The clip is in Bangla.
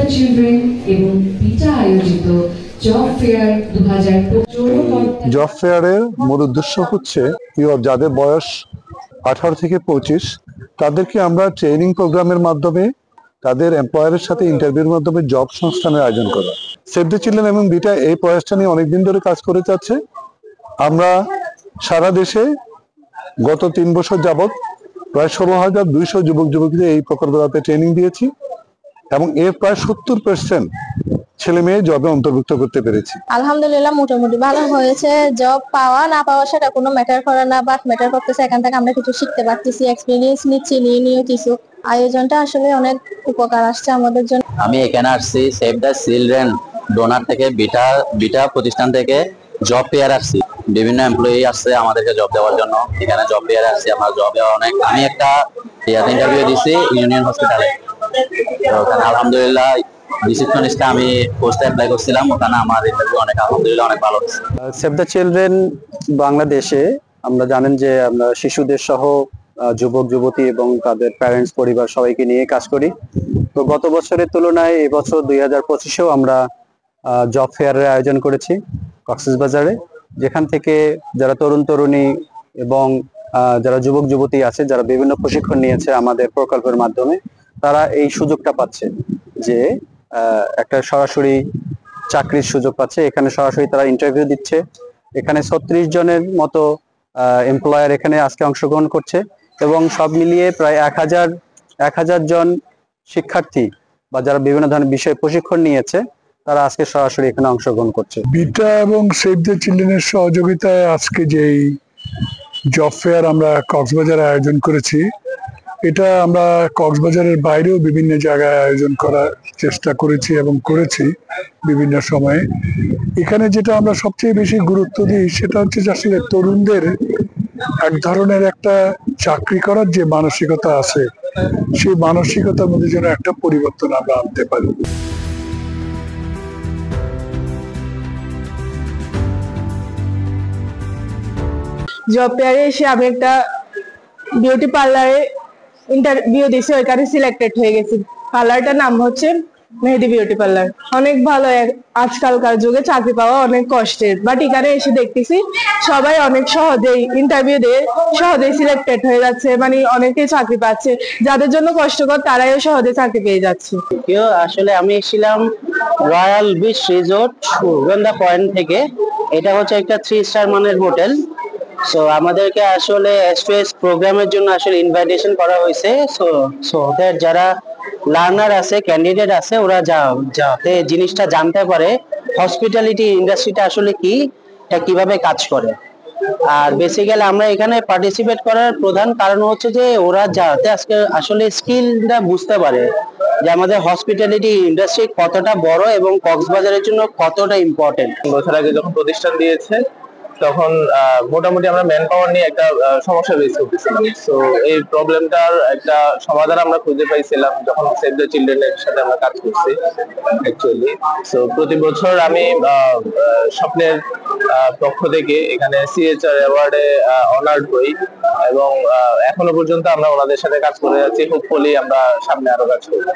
দ্য চিলড্রেন এবং বিটা আয়োজিত জব ফেয়ার 2025। জব ফেয়ারের মূল উদ্দেশ্য হচ্ছে যাদের বয়স 18 থেকে 25 তাদেরকে আমরা ট্রেনিং প্রোগ্রামের মাধ্যমে তাদের এমপ্লয়ারের সাথে ইন্টারভিউর মাধ্যমে জব সংস্থানের আয়োজন করা। সেভ দ্য চিলড্রেন এবং বিটা এই প্রয়াসটা নিয়ে অনেকদিন ধরে কাজ করে যাচ্ছে। আমরা সারা দেশে গত 3 বছর যাবৎ প্রায় 16,200 যুবক যুবতীদের এই প্রকল্পটাতে ট্রেনিং দিয়েছি এবং এর প্রায় 70% ছেলে মেয়ে জবে অন্তর্ভুক্ত করতে পেরেছি। আলহামদুলিল্লাহ মোটামুটি ভালো হয়েছে। জব পাওয়া না পাওয়া সেটা কোনো ম্যাটার করে না, বাট ম্যাটার করতেছে এখান থেকে আমরা কিছু শিখতে পারতেছি, এক্সপেরিয়েন্স নিচ্ছি, নিয়ে কিছু। আয়োজনটা আসলে অনেক উপকার আসছে আমাদের জন্য। আমি এখানে আসছি সেভ দ্য চিলড্রেন ডোনার থেকে বিটা প্রতিষ্ঠান থেকে জব পেয়ার আসছি। বিভিন্ন এমপ্লয়ি আসছে আমাদেরকে জব দেওয়ার জন্য। এখানে জব পেয়ার আসছি, আমরা জবে অনেক। আমি একটা ইন্টারভিউ দিছি ইউনিয়ন হসপিটালে, ওখানে আলহামদুলিল্লাহ রিসেপশনিস্টে আমি পোস্টে অ্যাপ্লাই করছিলাম, ওখানে আমার ইন্টারভিউ অনেক আলহামদুলিল্লাহ অনেক ভালো হয়েছে। সেভ দ্য চিলড্রেন বাংলাদেশে আমরা জানেন যে আমরা শিশুদের সহ যুবক যুবতী এবং তাদের প্যারেন্টস পরিবার সবাইকে নিয়ে কাজ করি। তো গত বছরের তুলনায় এবছর 2025-এও আমরা জব ফেয়ারের আয়োজন করেছি কক্সবাজারে, যেখান থেকে যারা তরুণ তরুণী এবং যারা যুবক যুবতী আছে, যারা বিভিন্ন প্রশিক্ষণ নিয়েছে আমাদের প্রকল্পের মাধ্যমে, তারা এই সুযোগটা পাচ্ছে যে একটা সরাসরি চাকরির সুযোগ পাচ্ছে। এখানে সরাসরি তারা ইন্টারভিউ দিচ্ছে। এখানে 36 জনের মতো এমপ্লয়ার এখানে আজকে অংশগ্রহণ করছে এবং সব মিলিয়ে প্রায় 1000 জন শিক্ষার্থী বা যারা বিভিন্ন ধরনের বিষয়ে প্রশিক্ষণ নিয়েছে তারা আজকে সরাসরি এখানে অংশগ্রহণ করছে। বিটা এবং সেভ দ্য চিলড্রেনের সহযোগিতায় আজকে যে জব ফেয়ার আমরা কক্সবাজারে আয়োজন করেছি, এটা আমরা কক্সবাজারের বাইরেও বিভিন্ন জায়গায় আয়োজন করার চেষ্টা করেছি এবং করেছি বিভিন্ন সময়ে। এখানে যেটা আমরা সবচেয়ে বেশি গুরুত্ব দিই সেটা হচ্ছে যে আসলে তরুণদের এক ধরনের একটা চাকরি করার যে মানসিকতা আছে, সেই মানসিকতার মধ্যে যেন একটা পরিবর্তন আমরা আনতে পারি। জব ফেয়ারে এসে আমি একটা বিউটি পার্লারে ইন্টারভিউ দিয়েছি, ওইখানে সিলেক্টেড হয়ে গেছি। পার্লারটার নাম হচ্ছে মেহেদি বিউটি পার্লার। অনেক ভালো। আজকালকার যুগে চাকরি পাওয়া অনেক কষ্টের, বাট এখানে এসে দেখতেছি সবাই অনেক সহজেই ইন্টারভিউ দিয়ে সহজেই সিলেক্টেড হয়ে যাচ্ছে, মানে অনেকেই চাকরি পাচ্ছে। যাদের জন্য কষ্টকর তারাইও সহজে চাকরি পেয়ে যাচ্ছে। আসলে আমি এসেছিলাম royal beach resort Sugandha point থেকে। এটা হচ্ছে একটা 3 স্টার মানের হোটেল। সো আমাদেরকে আসলে এসপিএস প্রোগ্রামের জন্য আসলে ইনভাইটেশন করা হয়েছে। সো ওদের যারা লার্নার আছে, ক্যান্ডিডেট আছে, ওরা যাতে জিনিসটা জানতে পারে হসপিটালিটি ইন্ডাস্ট্রিটা আসলে কি, এটা কিভাবে কাজ করে। আর বেসিক্যালি আমরা এখানে পার্টিসিপেট করার প্রধান কারণ হচ্ছে যে ওরা যাতে আজকে আসলে স্কিলটা বুঝতে পারে যে আমাদের হসপিটালিটি ইন্ডাস্ট্রি কতটা বড় এবং কক্সবাজারের জন্য কতটা ইম্পর্টেন্ট। বছর আগে যখন প্রতিষ্ঠান দিয়েছে তখন মোটামুটি আমরা ম্যান পাওয়ার নিয়ে একটা সমস্যা ফেস করতেছিলাম। তো এই প্রবলেমটার একটা সমাধান আমরা খুঁজে পাইছিলাম যখন সেভ দ্য চিলড্রেনের সাথে আমরা কাজ করছি অ্যাকচুয়ালি। সো প্রতি বছর আমি স্বপ্নের পক্ষ থেকে এখানে সিএচআর অ্যাওয়ার্ডে অনার্ড হই এবং এখনো পর্যন্ত আমরা ওনাদের সাথে কাজ করে যাচ্ছি। হোপফুলি আমরা সামনে আরো কাজ করব।